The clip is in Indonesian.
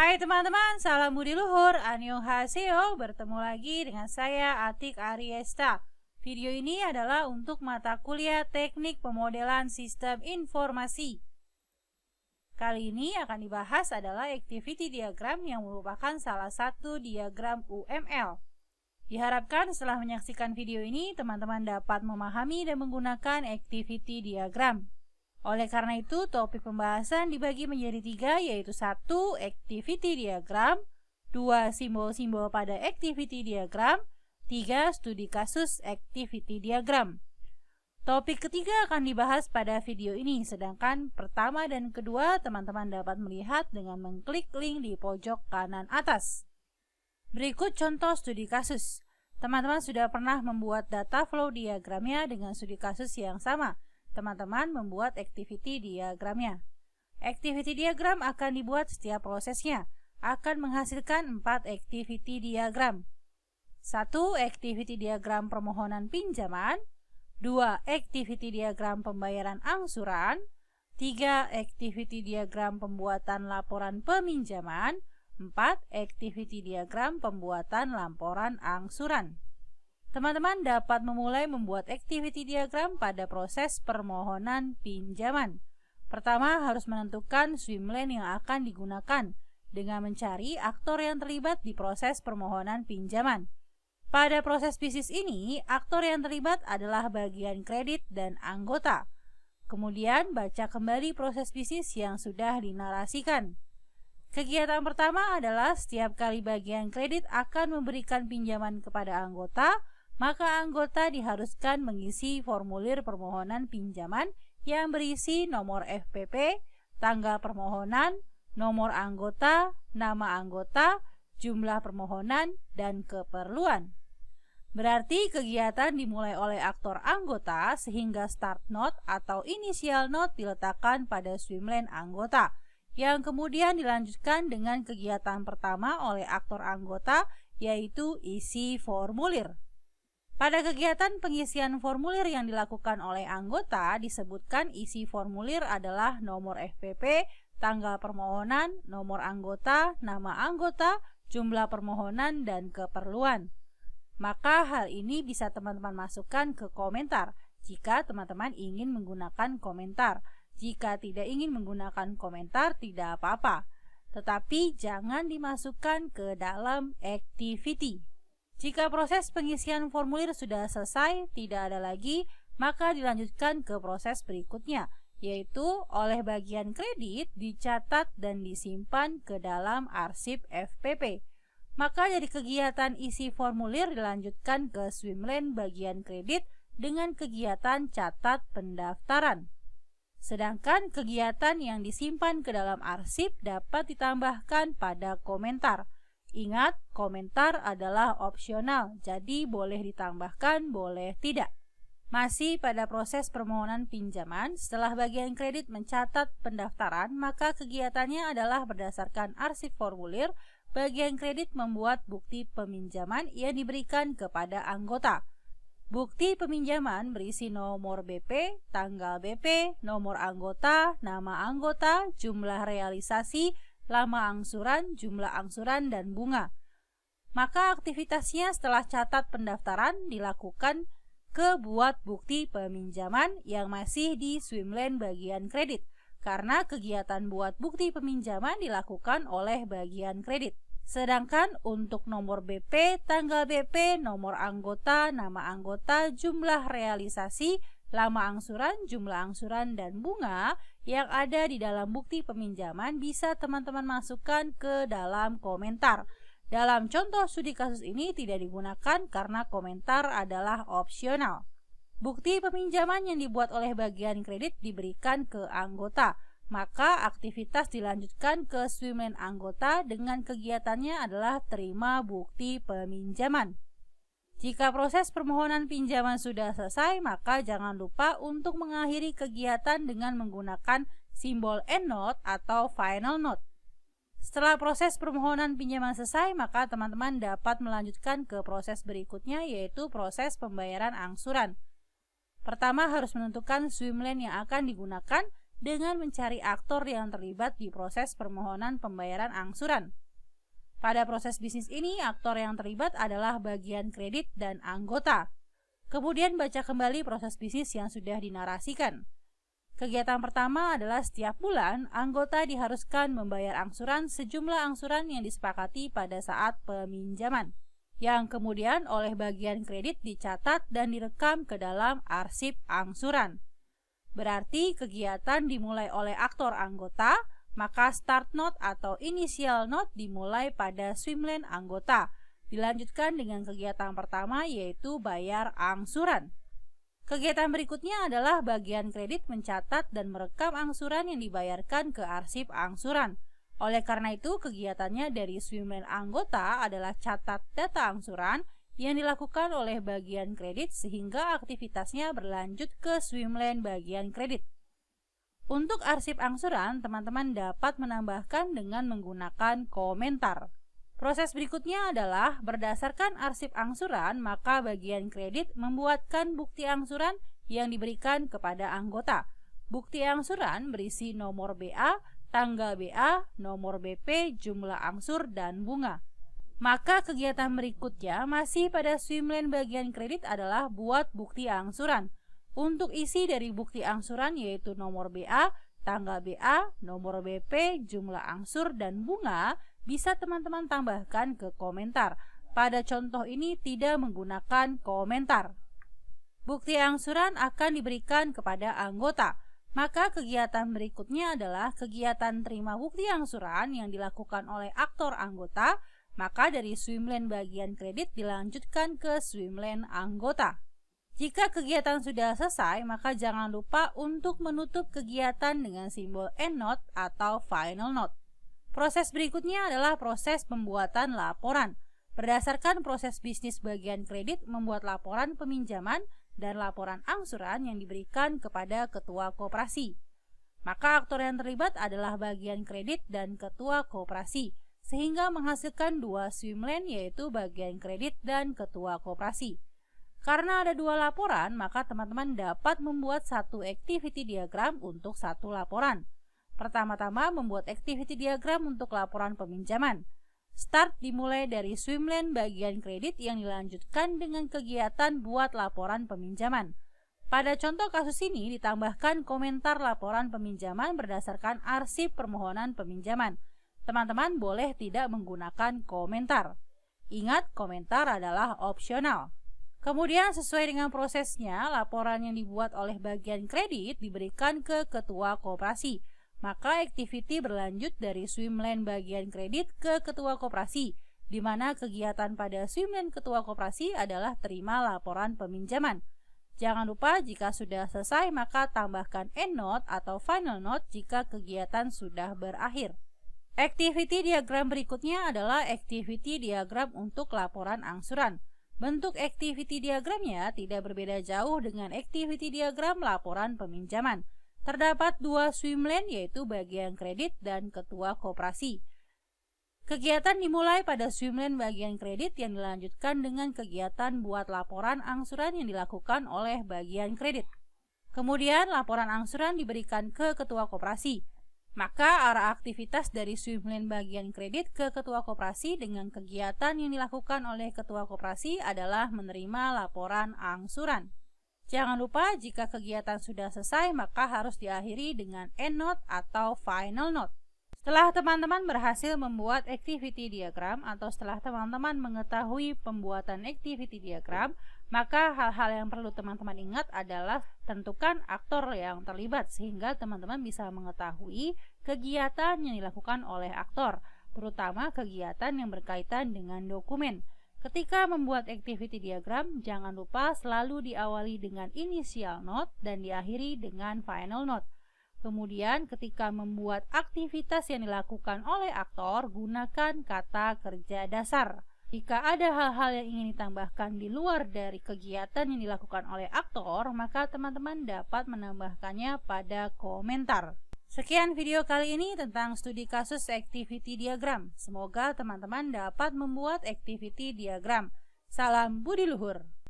Hai teman-teman, salam budi luhur, annyeonghaseyo. Bertemu lagi dengan saya Atik Ariesta. Video ini adalah untuk mata kuliah Teknik Pemodelan Sistem Informasi. Kali ini akan dibahas adalah activity diagram yang merupakan salah satu diagram UML. Diharapkan setelah menyaksikan video ini, teman-teman dapat memahami dan menggunakan activity diagram. Oleh karena itu, topik pembahasan dibagi menjadi 3, yaitu 1. Activity diagram, 2. Simbol-simbol pada activity diagram, 3. Studi kasus activity diagram. Topik ketiga akan dibahas pada video ini, sedangkan pertama dan kedua teman-teman dapat melihat dengan mengklik link di pojok kanan atas. Berikut contoh studi kasus. Teman-teman sudah pernah membuat data flow diagramnya dengan studi kasus yang sama. Teman-teman membuat activity diagramnya. Activity diagram akan dibuat setiap prosesnya, akan menghasilkan 4 activity diagram. 1. Activity diagram permohonan pinjaman, 2. Activity diagram pembayaran angsuran, 3. Activity diagram pembuatan laporan peminjaman, 4. Activity diagram pembuatan laporan angsuran. Teman-teman dapat memulai membuat activity diagram pada proses permohonan pinjaman. Pertama, harus menentukan swim lane yang akan digunakan dengan mencari aktor yang terlibat di proses permohonan pinjaman. Pada proses bisnis ini, aktor yang terlibat adalah bagian kredit dan anggota. Kemudian, baca kembali proses bisnis yang sudah dinarasikan. Kegiatan pertama adalah setiap kali bagian kredit akan memberikan pinjaman kepada anggota, maka anggota diharuskan mengisi formulir permohonan pinjaman yang berisi nomor FPP, tanggal permohonan, nomor anggota, nama anggota, jumlah permohonan, dan keperluan. Berarti kegiatan dimulai oleh aktor anggota sehingga start note atau initial note diletakkan pada swimlane anggota, yang kemudian dilanjutkan dengan kegiatan pertama oleh aktor anggota, yaitu isi formulir. Pada kegiatan pengisian formulir yang dilakukan oleh anggota, disebutkan isi formulir adalah nomor FPP, tanggal permohonan, nomor anggota, nama anggota, jumlah permohonan, dan keperluan. Maka hal ini bisa teman-teman masukkan ke komentar jika teman-teman ingin menggunakan komentar. Jika tidak ingin menggunakan komentar, tidak apa-apa. Tetapi jangan dimasukkan ke dalam activity. Jika proses pengisian formulir sudah selesai, tidak ada lagi, maka dilanjutkan ke proses berikutnya, yaitu oleh bagian kredit dicatat dan disimpan ke dalam arsip FPP. Maka dari kegiatan isi formulir dilanjutkan ke swimlane bagian kredit dengan kegiatan catat pendaftaran. Sedangkan kegiatan yang disimpan ke dalam arsip dapat ditambahkan pada komentar. Ingat, komentar adalah opsional, jadi boleh ditambahkan, boleh tidak. Masih pada proses permohonan pinjaman, setelah bagian kredit mencatat pendaftaran, maka kegiatannya adalah berdasarkan arsip formulir, bagian kredit membuat bukti peminjaman yang diberikan kepada anggota. Bukti peminjaman berisi nomor BP, tanggal BP, nomor anggota, nama anggota, jumlah realisasi, lama angsuran, jumlah angsuran, dan bunga. Maka aktivitasnya setelah catat pendaftaran dilakukan ke buat bukti peminjaman yang masih di swimlane bagian kredit, karena kegiatan buat bukti peminjaman dilakukan oleh bagian kredit. Sedangkan untuk nomor BP, tanggal BP, nomor anggota, nama anggota, jumlah realisasi, lama angsuran, jumlah angsuran, dan bunga yang ada di dalam bukti peminjaman bisa teman-teman masukkan ke dalam komentar. Dalam contoh studi kasus ini tidak digunakan karena komentar adalah opsional. Bukti peminjaman yang dibuat oleh bagian kredit diberikan ke anggota, maka aktivitas dilanjutkan ke swimlane anggota dengan kegiatannya adalah terima bukti peminjaman. Jika proses permohonan pinjaman sudah selesai, maka jangan lupa untuk mengakhiri kegiatan dengan menggunakan simbol end note atau final note. Setelah proses permohonan pinjaman selesai, maka teman-teman dapat melanjutkan ke proses berikutnya, yaitu proses pembayaran angsuran. Pertama, harus menentukan swimlane yang akan digunakan. dengan mencari aktor yang terlibat di proses permohonan pembayaran angsuran. Pada proses bisnis ini, aktor yang terlibat adalah bagian kredit dan anggota. Kemudian baca kembali proses bisnis yang sudah dinarasikan. Kegiatan pertama adalah setiap bulan, anggota diharuskan membayar angsuran sejumlah angsuran yang disepakati pada saat peminjaman, yang kemudian oleh bagian kredit dicatat dan direkam ke dalam arsip angsuran. Berarti kegiatan dimulai oleh aktor anggota, maka start note atau initial note dimulai pada swimlane anggota. Dilanjutkan dengan kegiatan pertama yaitu bayar angsuran. Kegiatan berikutnya adalah bagian kredit mencatat dan merekam angsuran yang dibayarkan ke arsip angsuran. Oleh karena itu, kegiatannya dari swimlane anggota adalah catat data angsuran yang dilakukan oleh bagian kredit sehingga aktivitasnya berlanjut ke swimlane bagian kredit. Untuk arsip angsuran, teman-teman dapat menambahkan dengan menggunakan komentar. Proses berikutnya adalah berdasarkan arsip angsuran, maka bagian kredit membuatkan bukti angsuran yang diberikan kepada anggota. Bukti angsuran berisi nomor BA, tanggal BA, nomor BP, jumlah angsur, dan bunga. Maka kegiatan berikutnya masih pada swimlane bagian kredit adalah buat bukti angsuran. Untuk isi dari bukti angsuran yaitu nomor BA, tanggal BA, nomor BP, jumlah angsur, dan bunga bisa teman-teman tambahkan ke komentar. Pada contoh ini tidak menggunakan komentar. Bukti angsuran akan diberikan kepada anggota. Maka kegiatan berikutnya adalah kegiatan terima bukti angsuran yang dilakukan oleh aktor anggota. Maka dari swimlane bagian kredit dilanjutkan ke swimlane anggota. Jika kegiatan sudah selesai, maka jangan lupa untuk menutup kegiatan dengan simbol end note atau final note. Proses berikutnya adalah proses pembuatan laporan. Berdasarkan proses bisnis bagian kredit membuat laporan peminjaman dan laporan angsuran yang diberikan kepada ketua koperasi. Maka aktor yang terlibat adalah bagian kredit dan ketua koperasi, sehingga menghasilkan dua swimlane yaitu bagian kredit dan ketua koperasi. Karena ada dua laporan, maka teman-teman dapat membuat satu activity diagram untuk satu laporan. Pertama-tama membuat activity diagram untuk laporan peminjaman. Start dimulai dari swimlane bagian kredit yang dilanjutkan dengan kegiatan buat laporan peminjaman. Pada contoh kasus ini ditambahkan komentar laporan peminjaman berdasarkan arsip permohonan peminjaman. Teman-teman boleh tidak menggunakan komentar. Ingat, komentar adalah opsional. Kemudian sesuai dengan prosesnya, laporan yang dibuat oleh bagian kredit diberikan ke ketua koperasi. Maka activity berlanjut dari swimlane bagian kredit ke ketua koperasi, di mana kegiatan pada swimlane ketua koperasi adalah terima laporan peminjaman. Jangan lupa jika sudah selesai maka tambahkan end note atau final note jika kegiatan sudah berakhir. Activity diagram berikutnya adalah activity diagram untuk laporan angsuran. Bentuk activity diagramnya tidak berbeda jauh dengan activity diagram laporan peminjaman. Terdapat dua swimlane yaitu bagian kredit dan ketua koperasi. Kegiatan dimulai pada swimlane bagian kredit yang dilanjutkan dengan kegiatan buat laporan angsuran yang dilakukan oleh bagian kredit. Kemudian laporan angsuran diberikan ke ketua koperasi. Maka arah aktivitas dari swimlane bagian kredit ke ketua koperasi dengan kegiatan yang dilakukan oleh ketua koperasi adalah menerima laporan angsuran. Jangan lupa jika kegiatan sudah selesai maka harus diakhiri dengan end note atau final note. Setelah teman-teman berhasil membuat activity diagram atau setelah teman-teman mengetahui pembuatan activity diagram, maka hal-hal yang perlu teman-teman ingat adalah tentukan aktor yang terlibat sehingga teman-teman bisa mengetahui kegiatan yang dilakukan oleh aktor, terutama kegiatan yang berkaitan dengan dokumen. Ketika membuat activity diagram, jangan lupa selalu diawali dengan initial note dan diakhiri dengan final note. Kemudian ketika membuat aktivitas yang dilakukan oleh aktor, gunakan kata kerja dasar. Jika ada hal-hal yang ingin ditambahkan di luar dari kegiatan yang dilakukan oleh aktor, maka teman-teman dapat menambahkannya pada komentar. Sekian video kali ini tentang studi kasus activity diagram. Semoga teman-teman dapat membuat activity diagram. Salam budi luhur.